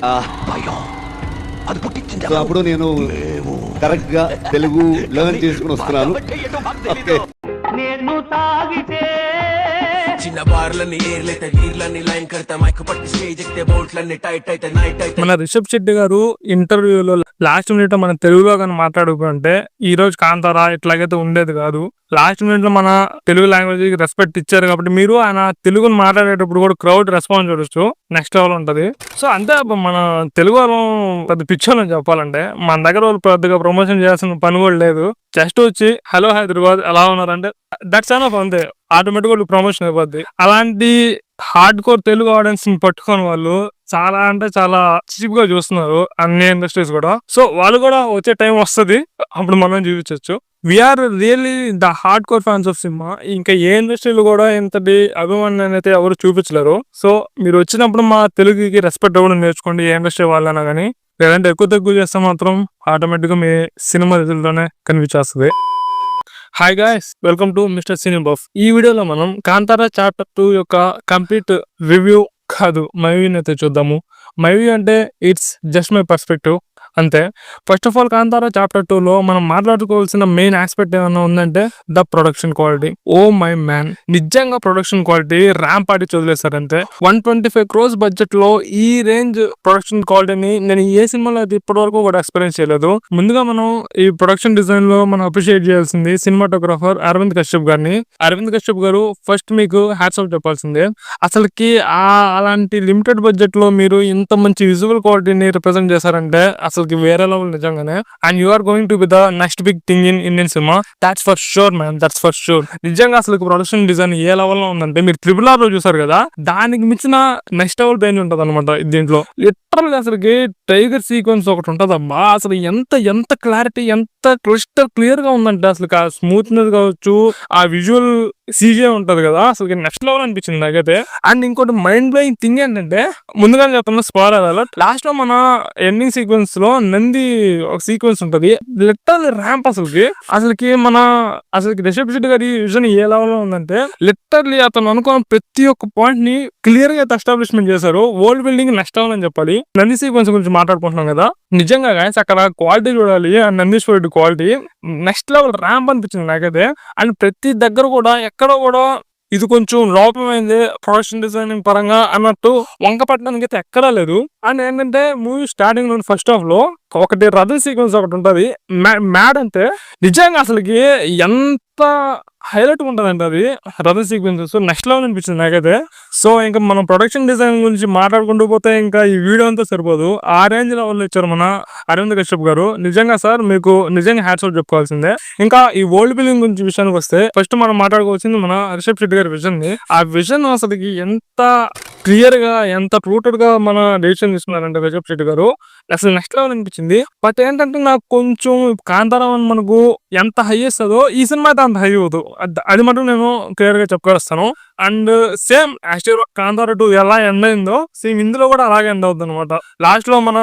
భయం అది పుట్టించింది. సో అప్పుడు నేను కరెక్ట్ గా తెలుగు లెర్న్ చేసుకుని వస్తున్నాను. నేను తాగితే చిన్న బార్లని ఏర్లైతే వీర్లని లైన్ కడితే మైక్ పట్టి స్టేజ్ ఎక్కితే బోల్ట్లన్నీ టైట్ అయితే నైట్ అయితే. మన రిషబ్ శెట్టి గారు ఇంటర్వ్యూలో లాస్ట్ మినిట్ మన తెలుగులో కానీ మాట్లాడుకుంటే ఈ రోజు కాంతారా ఇట్లాగైతే ఉండేది కాదు. లాస్ట్ మినిట్ లో మన తెలుగు లాంగ్వేజ్ కి రెస్పెక్ట్ ఇచ్చారు కాబట్టి మీరు ఆయన తెలుగుని మాట్లాడేటప్పుడు కూడా క్రౌడ్ రెస్పాన్స్ చూడొచ్చు, నెక్స్ట్ లెవెల్ ఉంటది. సో అంతే మన తెలుగు వాళ్ళు పెద్ద పిచ్చోళ్ళని చెప్పాలంటే మన దగ్గర వాళ్ళు పెద్దగా ప్రమోషన్ చేయాల్సిన పని కూడా లేదు. జస్ట్ వచ్చి హలో హైదరాబాద్ ఎలా ఉన్నారంటే దట్స్ ఎనఫ్, అంతే. ఆటోమేటిక్ వాళ్ళు ప్రమోషన్ అయిపోద్ది. అలాంటి హార్డ్ కోర్ తెలుగు ఆడియన్స్ ని పట్టుకొని వాళ్ళు చాలా అంటే చాలా చీప్ గా చూస్తున్నారు అన్ని ఇండస్ట్రీస్ కూడా. సో వాళ్ళు కూడా వచ్చే టైం వస్తుంది, అప్పుడు మనం చూపించవచ్చు. We are really the hardcore fans of cinema. ఇంకా ఏ ఇండస్ట్రీలో కూడా ఇంతటి అభిమానాన్ని అయితే ఎవరు చూపించలేరు. సో మీరు వచ్చినప్పుడు మా తెలుగుకి రెస్పెక్ట్ ఇవ్వడం నేర్చుకోండి, ఏ ఇండస్ట్రీ వాళ్ళైనా కానీ. లేదంటే ఎక్కువ తక్కువ చేస్తే మాత్రం ఆటోమేటిక్ గా మీ సినిమా రిజల్ట్లోనే కనిపించేస్తుంది. Hi guys, welcome to Mister Cine Buff. ఈ వీడియోలో మనం కాంతారా చాప్టర్ 2 యొక్క కంప్లీట్ రివ్యూ కాదు మూవీని అయితే చూద్దాము. మూవీ అంటే ఇట్స్ జస్ట్ మై పర్స్పెక్టివ్ అంతే. First of all Kantara chapter 2 లో మనం మాట్లాడుకోవాల్సిన మెయిన్ ఆస్పెక్ట్ ఏమైనా ఉందంటే the production quality. Oh my man, నిజంగా ప్రొడక్షన్ క్వాలిటీ ర్యాంప్ పాటి చదిలేస్తారంటే 125 crores బడ్జెట్ లో ఈ రేంజ్ ప్రొడక్షన్ క్వాలిటీని నేను ఏ సినిమాలో అయితే ఇప్పటి వరకు కూడా ఎక్స్పీరియన్స్ చేయలేదు. ముందుగా మనం ఈ ప్రొడక్షన్ డిజైన్ లో మనం అప్రిషియేట్ చేయాల్సింది సినిమాటోగ్రాఫర్ అరవింద్ కశ్యప్ గారిని. అరవింద్ కశ్యప్ గారు ఫస్ట్ మీకు హ్యాట్స్ ఆఫ్ చెప్పాల్సిందే. అసలుకి అలాంటి లిమిటెడ్ బడ్జెట్ లో మీరు ఇంత మంచి విజువల్ క్వాలిటీని రిప్రజెంట్ చేశారంటే అసలుకి వేరే లెవెల్ నిజంగానే. And you are going to be the next big thing in Indian cinema. That's for sure man, that's for sure. నిజంగా అసలు ప్రొడక్షన్ డిజైన్ ఏ లెవెల్ లో ఉందంటే మీరు RRR లో చూసారు కదా, దానికి మించిన నెక్స్ట్ లెవెల్ పెయిన్ ఉంటది అనమాట దీంట్లో. లిటరల్ గా అసలుకి టైగర్ సీక్వెన్స్ ఒకటి ఉంటది అబ్బా, అసలు ఎంత క్లారిటీ, ఎంత క్లిస్టర్ క్లియర్ గా ఉందంటే అసలు ఆ స్మూత్నెస్ కావచ్చు, ఆ విజువల్ సీజే ఉంటది కదా, అసలు నెక్స్ట్ లెవెల్ అనిపించింది నాకైతే. అండ్ ఇంకోటి మైండ్ బ్లోయింగ్ థింగ్ ఏంటంటే, ముందుగా చెప్తున్నా స్పాయిలర్ అలర్ట్, లాస్ట్ లో మన ఎండింగ్ సీక్వెన్స్ లో నంది ఒక సీక్వెన్స్ ఉంటది, లిటరల్ ర్యాంప్. అసలుకి రిషబ్ శెట్టి గారి విజన్ ఏ లెవెల్ లో ఉందంటే లిటరల్లీ అతను అనుకున్న ప్రతి ఒక్క పాయింట్ ని క్లియర్ గా ఎస్టాబ్లిష్మెంట్ చేశారు. వరల్డ్ బిల్డింగ్ నెక్స్ట్ లెవెల్ అని చెప్పాలి. నంది సీక్వెన్స్ గురించి మాట్లాడుకుంటున్నాం కదా, నిజంగా గాయస్ అక్కడ క్వాలిటీ చూడాలి. అండ్ నందీశ్వరుడి క్వాలిటీ నెక్స్ట్ లెవెల్ ర్యాంప్ అనిపించింది నాకైతే. అండ్ ప్రతి దగ్గర కూడా ఎక్కడ కూడా ఇది కొంచెం లోపమైంది ప్రొడక్షన్ డిజైనింగ్ పరంగా అన్నట్టు వంక పట్టడానికి అయితే ఎక్కడా లేదు. అండ్ ఏంటంటే మూవీ స్టార్టింగ్ లో ఫస్ట్ హాఫ్ లో ఒకటి రథ సీక్వెన్స్ ఒకటి ఉంటది, మ్యాడ్ అంటే నిజంగా అసలుకి ఎంత హైలైట్ ఉంటదంటే అది రథ సీక్వెన్సెస్ నెక్స్ట్ లెవెల్ అనిపించింది నాకైతే. సో ఇంకా మనం ప్రొడక్షన్ డిజైన్ గురించి మాట్లాడుకుంటూ పోతే ఇంకా ఈ వీడియో అంతా సరిపోదు. ఆ రేంజ్ లెవెల్ ఇచ్చారు మన అరవింద్ కశ్యప్ గారు. నిజంగా సార్ మీకు నిజంగా హ్యాట్స్ ఆఫ్ చెప్పుకోవాల్సిందే. ఇంకా ఈ వరల్డ్ బిల్డింగ్ గురించి విషయానికి వస్తే ఫస్ట్ మనం మాట్లాడుకోవాల్సింది మన రిషబ్ శెట్టి గారి విజన్ ని. ఆ విజన్ అసలుకి ఎంత క్లియర్ గా, ఎంత రూటెడ్ గా మన డెసిషన్ తీసుకున్నారంటే రిషబ్ శెట్టి గారు అసలు నెక్స్ట్ లెవెల్ అనిపించింది. బట్ ఏంటంటే నాకు కొంచెం కాంతారా మనకు ఎంత హై ఇస్తుందో ఈ సినిమా అయితే అంత హై అవ్వదు, అది మటుకు నేను క్లియర్ గా చెప్పుకొస్తాను. అండ్ సేమ్ యాక్చువల్ కాంతారా 2 ఎలా ఎండ్ అయిందో సేమ్ ఇందులో కూడా అలాగే ఎండ్ అవుతుంది అనమాట. లాస్ట్ లో మన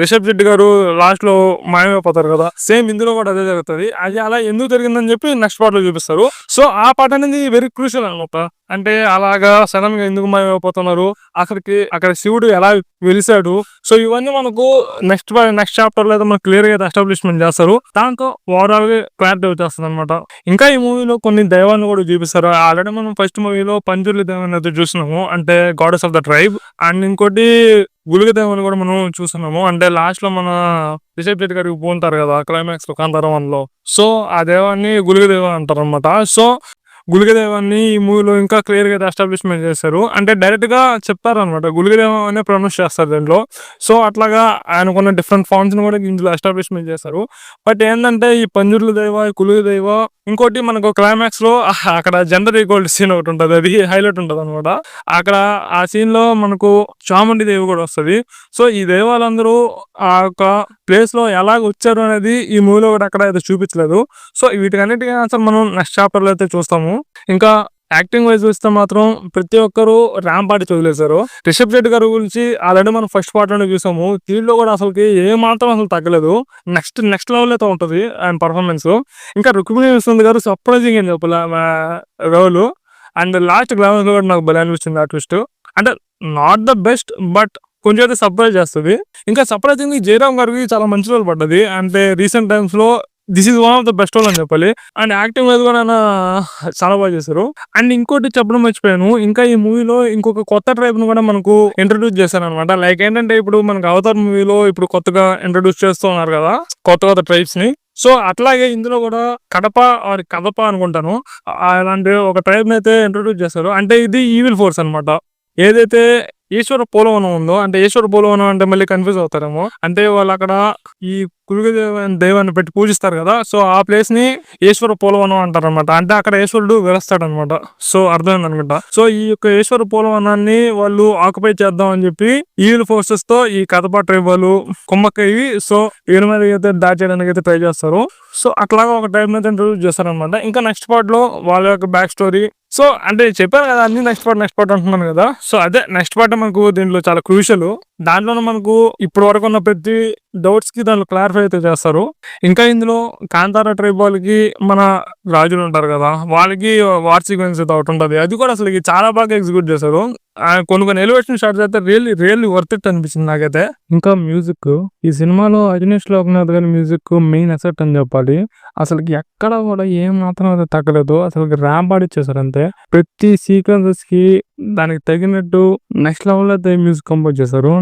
రిషబ్ శెట్టి గారు లాస్ట్ లో మాయమైపోతారు కదా, సేమ్ ఇందులో కూడా అదే జరుగుతుంది. అది అలా ఎందుకు జరిగిందని చెప్పి నెక్స్ట్ పార్ట్ లో చూపిస్తారు. సో ఆ పార్ట్ అనేది వెరీ క్రూషియల్ అనమాట. అంటే అలాగా సడన్ గా ఎందుకు మాయమైపోతున్నారు, అక్కడ శివుడు ఎలా వెలిసాడు, సో ఇవన్నీ మనకు నెక్స్ట్ చాప్టర్ లో అయితే మనకు క్లియర్ గా ఎస్టాబ్లిష్మెంట్ చేస్తారు. దాంతో ఓవరాల్ గా క్లారిటీ వచ్చేస్తుంది అనమాట. ఇంకా ఈ మూవీలో కొన్ని దైవాన్ని కూడా చూపిస్తారు. ఆల్రెడీ మనం ఫస్ట్ మూవీలో పంజుర్లి దైవాన్ని అయితే చూసినాము, అంటే goddess of the tribe. And ఇంకోటి గులిగ దైవాన్ని కూడా మనం చూస్తున్నాము, అంటే లాస్ట్ లో మన రిషబ్ శెట్టి గారికి పోతారు కదా క్లైమాక్స్ లో కాంతారా 1 లో. సో ఆ దైవాన్ని గులిగ దైవం అంటారు అనమాట. సో గులిగదేవాన్ని ఈ మూవీలో ఇంకా క్లియర్ గా ఎస్టాబ్లిష్మెంట్ చేశారు, అంటే డైరెక్ట్ గా చెప్తారు అనమాట, గులిగదేవం అనే ప్రొనౌన్స్ చేస్తారు దీంట్లో. సో అట్లాగా ఆయనకున్న డిఫరెంట్ ఫార్మ్స్ ని కూడా ఇందులో ఎస్టాబ్లిష్మెంట్ చేశారు. బట్ ఏంటంటే ఈ పంజుర్ల దైవ, కులుగ దైవ, ఇంకోటి మనకు క్లైమాక్స్ లో అక్కడ జెండర్ ఈక్వాలిటీ సీన్ ఒకటి ఉంటుంది, అది హైలైట్ ఉంటుంది అనమాట. అక్కడ ఆ సీన్ లో మనకు చాముండి దేవి కూడా వస్తుంది. సో ఈ దైవాలందరూ ఆ యొక్క ప్లేస్ లో ఎలాగ వచ్చారు అనేది ఈ మూవీలో కూడా అక్కడ అయితే చూపించలేదు. సో వీటికన్నిటికీ ఆన్సర్ మనం నెక్స్ట్ చాప్టర్ లో అయితే చూస్తాము. ఇంకా యాక్టింగ్ వైజ్ చూస్తే మాత్రం ప్రతి ఒక్కరు ర్యాంప్ పాటి చదిలేశారు. రిషబ్ శెట్టి గారి గురించి ఆల్రెడీ మనం ఫస్ట్ పార్ట్ లోనే చూసాము, దీంట్లో కూడా అసలుకి ఏ మాత్రం అసలు తగ్గలేదు. నెక్స్ట్ లెవెల్ అయితే ఉంటది ఆయన పర్ఫార్మెన్స్. ఇంకా రుక్మిణి వసంత్ గారు సర్ప్రైజింగ్ అని చెప్పాలి రోల్. అండ్ లాస్ట్ గ్లామర్స్ లో కూడా నాకు భలే అనిపించింది ఆ ట్విస్ట్. అంటే నాట్ ద బెస్ట్, బట్ కొంచెం అయితే సర్ప్రైజ్ చేస్తుంది. ఇంకా సర్ప్రైజింగ్ జయరామ్ గారికి చాలా మంచి రోల్ పడ్డది. అంటే రీసెంట్ టైమ్స్ లో this is one of the best role అని చెప్పాలి. అండ్ యాక్టింగ్ మీద కూడా ఆయన చాలా బాగా చేశారు. అండ్ ఇంకోటి చెప్పడం మర్చిపోయాను, ఇంకా ఈ మూవీలో ఇంకొక కొత్త ట్రైబ్ ను కూడా మనకు ఇంట్రడ్యూస్ చేశారు అనమాట. లైక్ ఏంటంటే ఇప్పుడు మనకు అవతార్ మూవీలో ఇప్పుడు కొత్తగా ఇంట్రడ్యూస్ చేస్తూ ఉన్నారు కదా కొత్త ట్రైబ్స్ ని. సో అట్లాగే ఇందులో కూడా కడప ఆర్ కదప అనుకుంటాను అలాంటి ఒక ట్రైబ్ ని అయితే ఇంట్రడ్యూస్ చేశారు. అంటే ఇది ఈవిల్ ఫోర్స్ అనమాట. ఏదైతే ఈశ్వర పోలవనం ఉందో, అంటే ఈశ్వర పోలవనం అంటే మళ్ళీ కన్ఫ్యూజ్ అవుతారేమో, అంటే వాళ్ళు అక్కడ ఈ దైవాన్ని పెట్టి పూజిస్తారు కదా. సో ఆ ప్లేస్ ని ఈశ్వర పోలవనం అంటారు అనమాట. అంటే అక్కడ ఈశ్వరుడు వెలుస్తాడు అనమాట. సో అర్థమైంది అనుకుంటా. సో ఈ యొక్క ఈశ్వర పోలవనాన్ని వాళ్ళు ఆక్యుపై చేద్దాం అని చెప్పి ఈవిల్ ఫోర్సెస్ తో ఈ కదప ట్రైబ్ వాళ్ళు కుమ్మక్కయ్యి సో వీళ్ళ మీద అయితే దాడి చేయడానికి అయితే ట్రై చేస్తారు. సో అట్లాగా ఒక టైం అయితే ఇంట్రడ్యూస్ చేస్తారనమాట. ఇంకా నెక్స్ట్ పార్ట్ లో వాళ్ళ యొక్క బ్యాక్ స్టోరీ. సో అంటే చెప్పాను కదా అన్ని నెక్స్ట్ పార్ట్ అంటున్నాను కదా. సో అదే నెక్స్ట్ పార్ట్ మనకు దీంట్లో చాలా క్రూషియల్. దాంట్లోనే మనకు ఇప్పుడు వరకు ఉన్న ప్రతి డౌట్స్ కి దాంట్లో క్లారిఫై అయితే చేస్తారు. ఇంకా ఇందులో కాంతారా ట్రైబ్ వాళ్ళకి మన రాజులు ఉంటారు కదా, వాళ్ళకి వార్ సీక్వెన్స్ అయితే ఒకటి ఉంటుంది. అది కూడా అసలు చాలా బాగా ఎగ్జిక్యూట్ చేశారు. కొన్ని ఎలివేషన్ షాట్స్ అయితే రియల్లీ వర్త్ ఇట్ అనిపించింది నాకైతే. ఇంకా మ్యూజిక్ ఈ సినిమాలో అజనీష్ లోక్నాథ్ గారి మ్యూజిక్ మెయిన్ అసెట్ అని చెప్పాలి. అసలు ఎక్కడ కూడా ఏం మాత్రం అయితే తగ్గలేదు. అసలు ర్యాంప్ ఆడిచ్చేసారు అంతే. ప్రతి సీక్వెన్సెస్ కి దానికి తగినట్టు నెక్స్ట్ లెవెల్ అయితే మ్యూజిక్ కంపోజ్ చేశారు.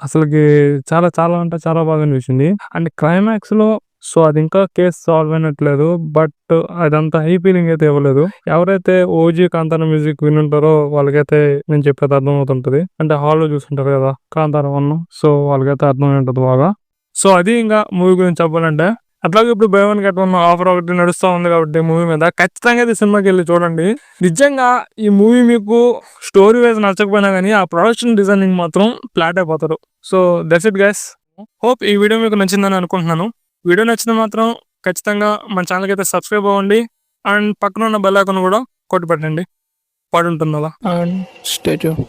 అసలుకి చాలా చాలా అంటే చాలా బాగా అనిపించింది. అండ్ క్లైమాక్స్ లో సో అది ఇంకా కేసు సాల్వ్ అయినట్లేదు, బట్ అదంతా హై ఫీలింగ్ అయితే ఇవ్వలేదు. ఎవరైతే ఓజీ కాంతారా మ్యూజిక్ వినుంటారో వాళ్ళకైతే నేను చెప్పేది అర్థం అవుతుంటది. అంటే హాల్లో చూస్తుంటారు కదా కాంతారా 1, సో వాళ్ళకైతే అర్థం అయి ఉంటది బాగా. సో అది ఇంకా మూవీ గురించి చెప్పాలంటే. అట్లాగే ఇప్పుడు by one get one offer ఒకటి నడుస్తూ ఉంది కాబట్టి మూవీ మీద ఖచ్చితంగా అయితే సినిమాకి వెళ్ళి చూడండి. నిజంగా ఈ మూవీ మీకు స్టోరీ వైజ్ నచ్చకపోయినా కానీ ఆ ప్రొడక్షన్ డిజైనింగ్ మాత్రం ఫ్లాట్ అయిపోతారు. So that's it guys. Hope ఈ వీడియో మీకు నచ్చిందని అనుకుంటున్నాను. వీడియో నచ్చితే మాత్రం ఖచ్చితంగా మన ఛానల్కి అయితే సబ్స్క్రైబ్ అవ్వండి. అండ్ పక్కన ఉన్న బెల్ ఐకాన్ కూడా కొట్టి పెట్టండి. పడి ఉంటుంది అలా. And stay tune.